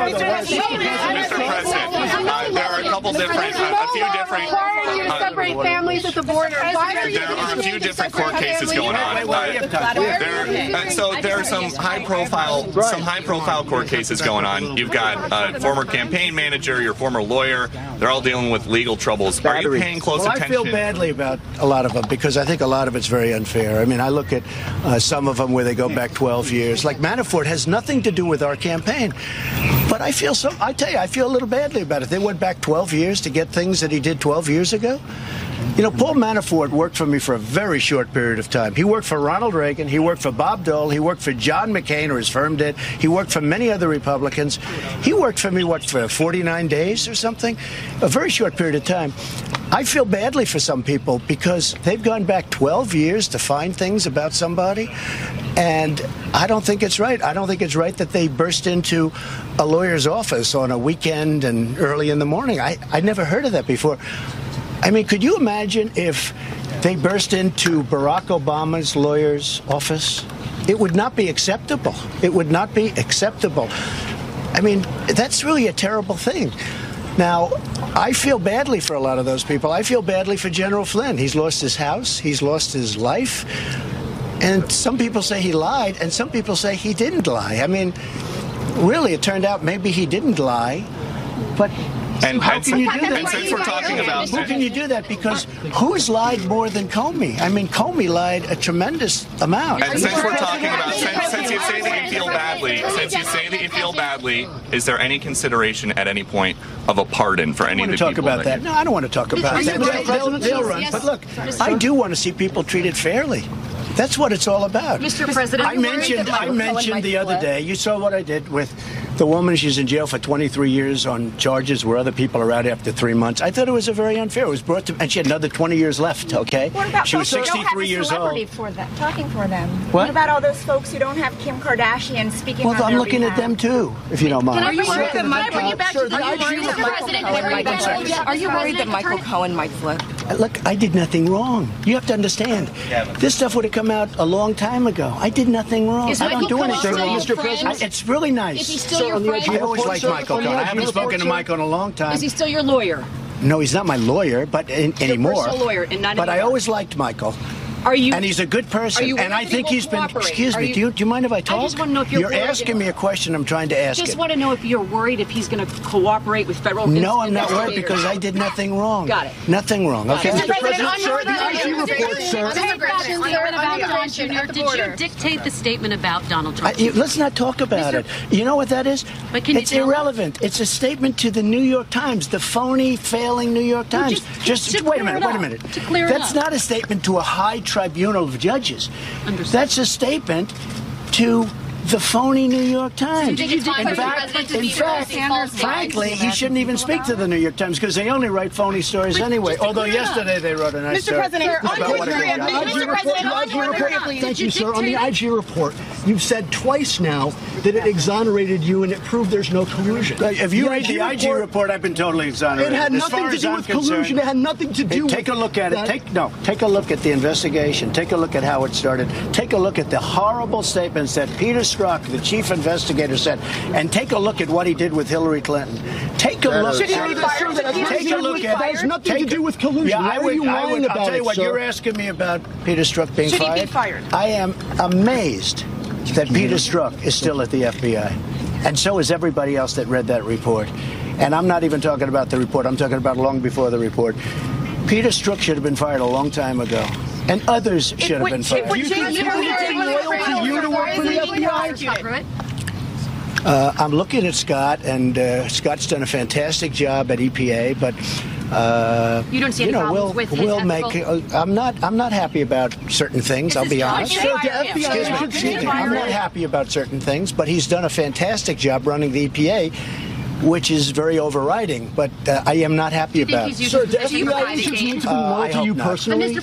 President, there are a couple different, a few different. Why are you to separate families at the border? There are a few different court cases going on. So there are some high-profile court cases going on. You've got a former campaign manager, your former lawyer. They're all dealing with legal troubles. Are you paying close attention? I feel badly about a lot of them because I think a lot of it's very unfair. I mean, I look at some of them where they go back 12 years. Like Manafort has nothing to do with our campaign. But I feel I tell you, I feel a little badly about it. They went back 12 years to get things that he did 12 years ago. You know, Paul Manafort worked for me for a very short period of time. He worked for Ronald Reagan. He worked for Bob Dole. He worked for John McCain, or his firm did. He worked for many other Republicans. He worked for me, for 49 days or something? A very short period of time. I feel badly for some people because they've gone back 12 years to find things about somebody, and I don't think it's right. I don't think it's right that they burst into a lawyer's office on a weekend and early in the morning. I'd never heard of that before. I mean, could you imagine if they burst into Barack Obama's lawyer's office? It would not be acceptable. It would not be acceptable. I mean, that's really a terrible thing. Now, I feel badly for a lot of those people. I feel badly for General Flynn. He's lost his house. He's lost his life. And some people say he lied, and some people say he didn't lie. I mean, really, it turned out maybe he didn't lie, but... How can you do that? And since we're talking about How can you do that? Because who's lied more than Comey? I mean, Comey lied a tremendous amount. And since we're talking about, since you say that you feel badly, is there any consideration at any point of a pardon for any of the people? Talk about that? No, I don't want to talk about that. They'll run. But look, I do want to see people treated fairly. That's what it's all about. Mr. President, I mentioned the other day, you saw what I did with the woman. She's in jail for 23 years on charges where other people are out after 3 months. I thought it was very unfair. It was brought to, and she had another 20 years left, okay? What about she was 63 years old. Talking for them. What about all those folks who don't have Kim Kardashian speaking on their I'm looking at them too, if you don't mind. Are you worried that Michael Cohen might flip? Look, I did nothing wrong. You have to understand. This stuff would have come out a long time ago. I did nothing wrong. I don't do anything wrong, Mr. President. It's really nice. Is he still your friend? I always liked Michael Cohen. I haven't spoken to Michael in a long time. Is he still your lawyer? No, he's not my lawyer, but anymore. Personal lawyer, and not but anymore. I always liked Michael. Are you? And he's a good person. And I think he's been. Excuse me. Do you mind if I talk? I just want to know if you're asking me a question. I'm trying to ask. I just want to know if you're worried if he's going to cooperate with federal. No, I'm not worried because I did nothing wrong. Got it. Nothing wrong. Okay. Mr. President, sir, the IG report, sir. Did you dictate the statement about Donald Trump? Let's not talk about it. You know what that is? It's irrelevant. It's a statement to the New York Times, the phony, failing New York Times. Just wait a minute. That's not a statement to a high tribunal of judges. That's a statement to the phony New York Times. In fact, frankly, he shouldn't even speak to the New York Times because they only write phony stories anyway. Although yesterday they wrote a nice story. Thank you, sir. On the IG report, you've said twice now that it exonerated you and it proved there's no collusion. If you read the IG report, I've been totally exonerated. It had nothing to do with collusion. It had nothing to do with... Take a look at it. Take a look at the investigation. Take a look at how it started. Take a look at the horrible statements that Peter Strzok, the chief investigator, said, and take a look at what he did with Hillary Clinton. Take a look. Take a look at it. That has nothing to do with collusion. Yeah, I'll tell you what, you're asking me about Peter Strzok being fired. Should he be fired? I am amazed that Peter Strzok is still at the FBI. And so is everybody else that read that report. And I'm not even talking about the report. I'm talking about long before the report. Peter Strzok should have been fired a long time ago. And others should have been fired. Do you think people would take loyal to you to work for the FBI? I'm looking at Scott, and Scott's done a fantastic job at EPA, but you don't see any problems with his I'm not happy about certain things. I'll be honest. Excuse me. I'm not happy about certain things, but he's done a fantastic job running the EPA, which is very overriding, but I am not happy about it. Sir, do FBI agents need to be loyal to you personally? Mr.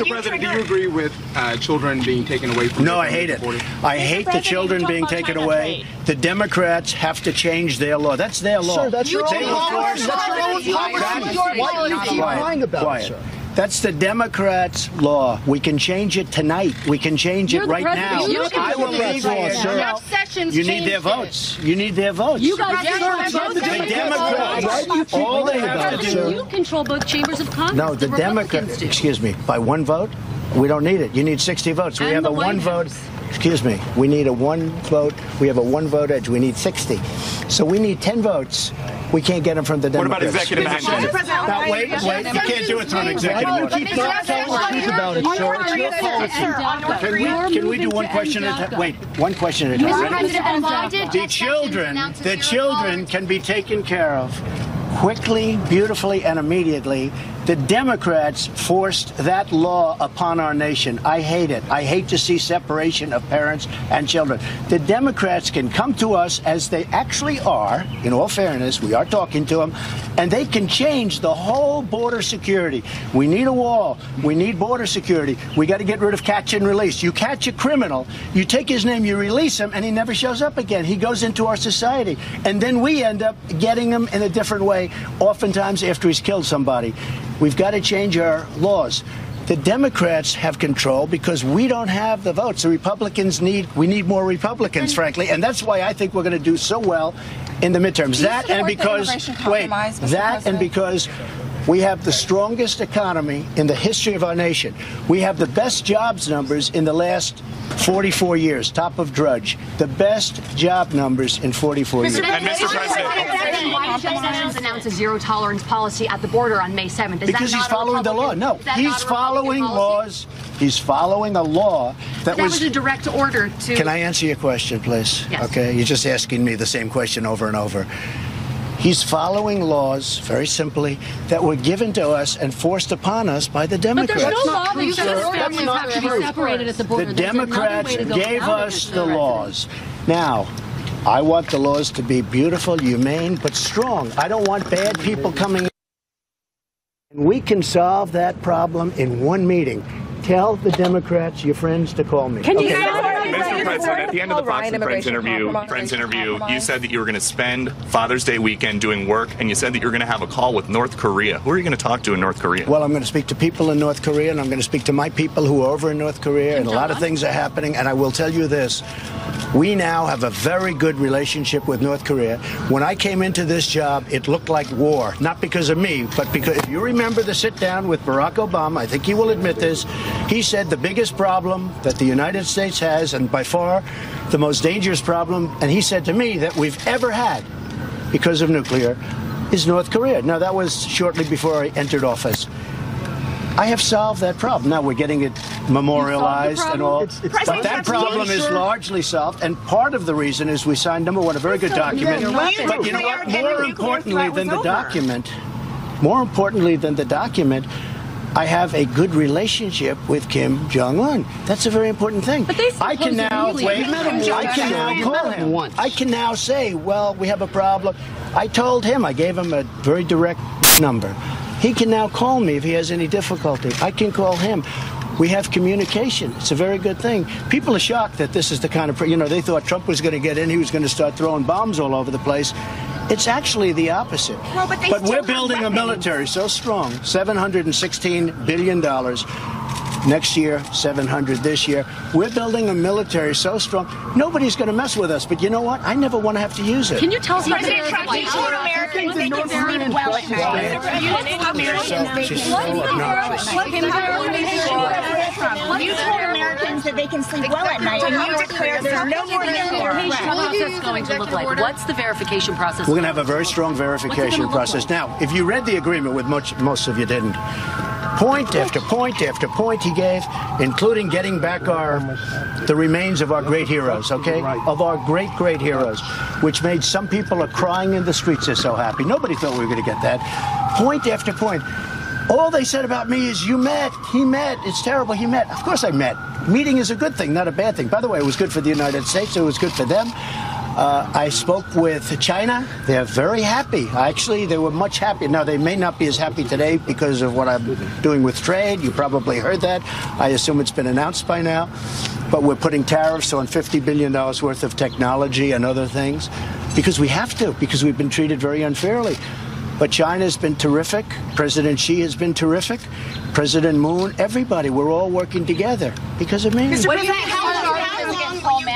President, do you agree with children being taken away from No, I hate it. I hate the children being taken away. The Democrats have to change their law. That's their law. Sir, that's your own policy. That's your own policy. Why do you keep lying about it, sir? That's the Democrats' law. We can change it tonight. We can change it right now. I will leave here, sir. You need their votes. You need their votes. You guys the Democrats, all they have to do. You control both chambers of Congress. No, the Democrats, excuse me, by one vote? We don't need it. You need 60 votes. We have a one vote. Excuse me. We need a one vote. We have a one vote edge. We need 60. So we need 10 votes. We can't get them from the Democrats. What about executive action? Now, wait. You can't do it through an executive order. Keep not telling the truth about it, sir. It's your policy. Can we do one question at a time? Wait, one question at a time. The children can be taken care of quickly, beautifully, and immediately. The Democrats forced that law upon our nation. I hate it. I hate to see separation of parents and children. The Democrats can come to us as they actually are, in all fairness, we are talking to them, and they can change the whole border security. We need a wall. We need border security. We got to get rid of catch and release. You catch a criminal, you take his name, you release him, and he never shows up again. He goes into our society. And then we end up getting him in a different way, oftentimes after he's killed somebody. We've got to change our laws. The Democrats have control because we don't have the votes. The Republicans we need more Republicans, frankly, and that's why I think we're going to do so well in the midterms. And because we have the strongest economy in the history of our nation. We have the best jobs numbers in the last 44 years, top of Drudge. The best job numbers in 44 years. And Mr. President, Sessions announced a zero-tolerance policy at the border on May 7th. Because he's following the law. No, he's following laws. He's following a law that was a direct order to... Can I answer your question, please? Yes. Okay, you're just asking me the same question over and over. He's following laws, very simply, that were given to us and forced upon us by the Democrats. But there's no law that you families have to be separated at the border. The Democrats gave us the laws. Now, I want the laws to be beautiful, humane, but strong. I don't want bad people coming in. We can solve that problem in one meeting. Tell the Democrats, your friends, to call me. Mr. President, at the end of the Fox Friends interview, you said that you were going to spend Father's Day weekend doing work, and you said that you were going to have a call with North Korea. Who are you going to talk to in North Korea? Well, I'm going to speak to people in North Korea, and I'm going to speak to my people who are over in North Korea, and a lot of things are happening, and I will tell you this. We now have a very good relationship with North Korea. When I came into this job, it looked like war, not because of me, but because if you remember the sit down with Barack Obama, I think he will admit this, he said the biggest problem that the United States has, and by far the most dangerous problem, and he said to me that we've ever had because of nuclear, is North Korea. Now, that was shortly before I entered office. I have solved that problem. Now we're getting it memorialized and all. But that problem is largely solved. And part of the reason is we signed, number one, a very good document. But you know what? More importantly than the document, I have a good relationship with Kim Jong-un. That's a very important thing. I can now call him. I can now say, well, we have a problem. I told him, I gave him a very direct number. He can now call me if he has any difficulty. I can call him. We have communication. It's a very good thing. People are shocked that this is the kind of, they thought Trump was going to get in. He was going to start throwing bombs all over the place. It's actually the opposite. No, but we're building a military so strong, $716 billion. Next year, 700 this year. We're building a military so strong, nobody's going to mess with us. But you know what? I never want to have to use it. Can you tell us about President Trump, you told Americans they can sleep well at night. You told Americans that they can sleep well at night, and you declared there's no more nuclear. How's this going to look like? What's the verification process? We're going to have a very strong verification process. Now, if you read the agreement, most of you didn't, point after point after point he gave, including getting back the remains of our great heroes, okay? Of our great heroes, which made some people are crying in the streets. They're so happy. Nobody thought we were going to get that. Point after point. All they said about me is, you met, he met, it's terrible, he met. Of course I met. Meeting is a good thing, not a bad thing. By the way, it was good for the United States. It was good for them. I spoke with China. They're very happy. Actually, they were much happier. Now, they may not be as happy today because of what I'm doing with trade. You probably heard that. I assume it's been announced by now. But we're putting tariffs on $50 billion worth of technology and other things because we have to, because we've been treated very unfairly. But China's been terrific. President Xi has been terrific. President Moon, everybody, we're all working together because of me. Mr. President, how long will you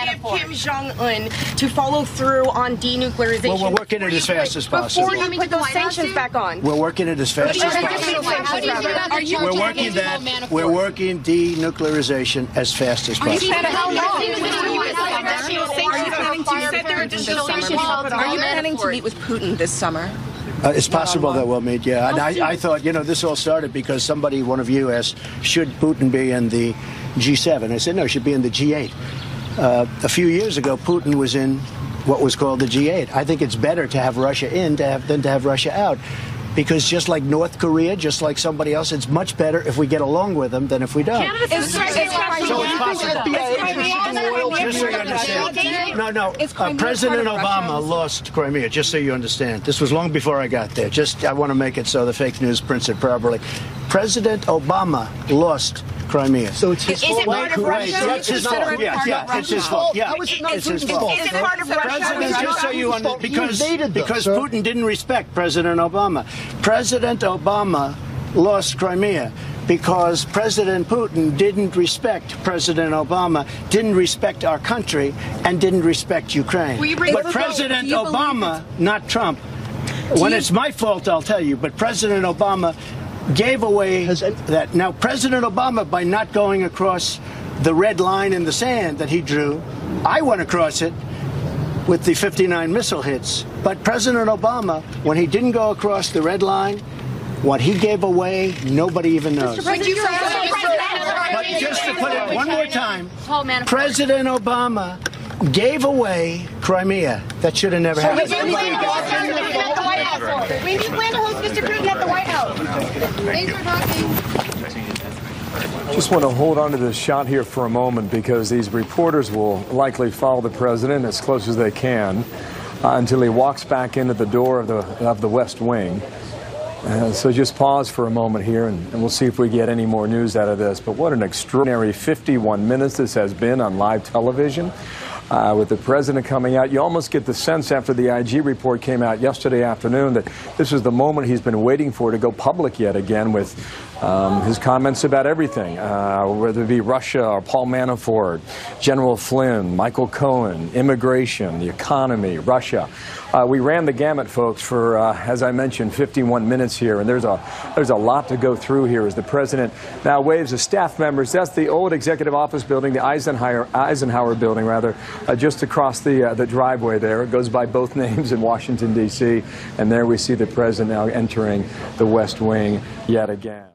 give Kim Jong-un to follow through on denuclearization? Well, we're working it as fast as possible. Before you put those sanctions back on. We're working it as fast as possible. We're working denuclearization as fast as possible. Are you planning to meet with Putin this summer? It's possible that we'll meet, yeah. And I thought, this all started because one of you asked, should Putin be in the G7? I said, no, he should be in the G8. A few years ago, Putin was in what was called the G8. I think it's better to have Russia in than to have Russia out. Because just like North Korea, just like somebody else, it's much better if we get along with them than if we don't. So it's possible. Just so you understand. No. President Obama lost Crimea, just so you understand. This was long before I got there. I want to make it so the fake news prints it properly. President Obama lost Crimea. So it's his fault. Is it part of Russia? That's his fault. Yeah, it's his fault. Yeah, it's his fault. Is it part of Russia? Just so you understand, because Putin didn't respect President Obama. President Obama lost Crimea because President Putin didn't respect President Obama, didn't respect our country, and didn't respect Ukraine. But President Obama, not Trump, when it's my fault, I'll tell you, but President Obama gave away that. Now, President Obama, by not going across the red line in the sand that he drew, I went across it with the 59 missile hits. But President Obama, when he didn't go across the red line, what he gave away, nobody even knows. But just to put it one more time, President Obama gave away Crimea. That should have never happened. When do you plan to host Mr. Putin at the White House? Thanks for talking. Just want to hold on to this shot here for a moment because these reporters will likely follow the president as close as they can until he walks back into the door of the West Wing. So just pause for a moment here and we'll see if we get any more news out of this. But what an extraordinary 51 minutes this has been on live television. with the president coming out. You almost get the sense after the IG report came out yesterday afternoon that this is the moment he's been waiting for to go public yet again with his comments about everything, whether it be Russia or Paul Manafort, General Flynn, Michael Cohen, immigration, the economy, Russia. We ran the gamut, folks, for, as I mentioned, 51 minutes here, and there's a lot to go through here as the president now waves his staff members. That's the old executive office building, the Eisenhower building, rather, just across the driveway there. It goes by both names in Washington, D.C., and there we see the president now entering the West Wing yet again.